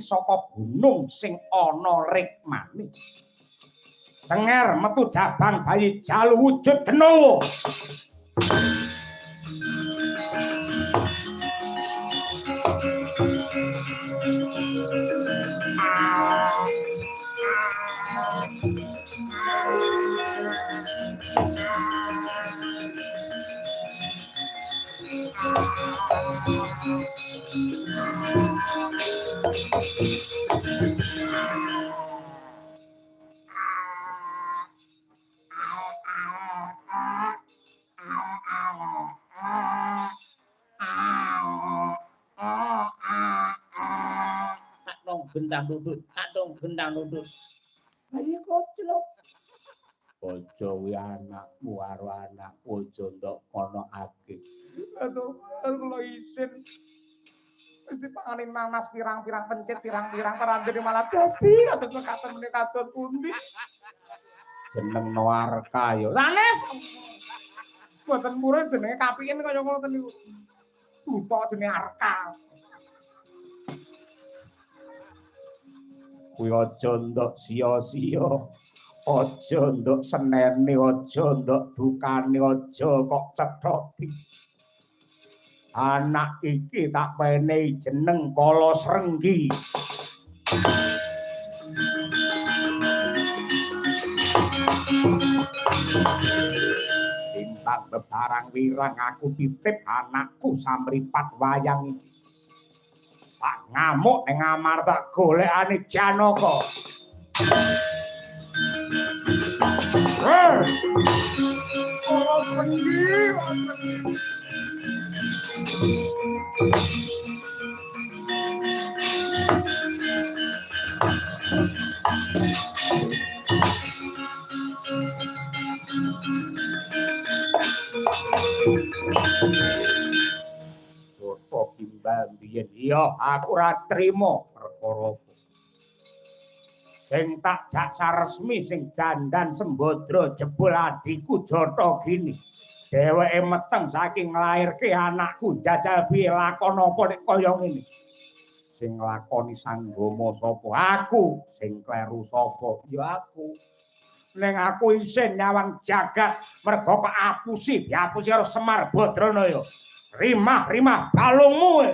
saka gunung sing ana rikmane. Tenger metu jabang bayi jalu wujud Genowo. Gendang dudut, atong gendang dudut. Ayo koclok. Aja wi anakmu karo anakku aja ndok konokake. Aduh, kula isin. Wis dipangani nanas pirang-pirang pencet pirang-pirang perandene malah dadi kados mekaten menika kados pundi. Jeneng Noarka ya. Sanes. Mboten purun jenenge kapiyen kaya ngoten niku. Duta jenenge Arka. Kuwi aja ndok sia-sia. Aja ndok senene, aja ndok dukane, aja kok cethoki. Anak iki tak penehi jeneng Kala Srenggi. Timbang bebarang wirang aku titip anakku samripat wayang iki. Tak ngamuk ning Amarta golekane Janaka. Kala Srenggi. Soto bimbang biyen iya aku ora trima perkara sing tak jaksa resmi sing dandan Sembadra jebul adikku Jata Gini. Dheweke meteng saking nglairke anakku jajal piye lakon apa nek kaya ngene. Sing nglakoni sanggama sapa? Aku. Sing kleru sapa? Ya aku. Ning aku isin nyawang jagat merga keapusi, diapusi karo Semar Badranaya. Rimah balungmu.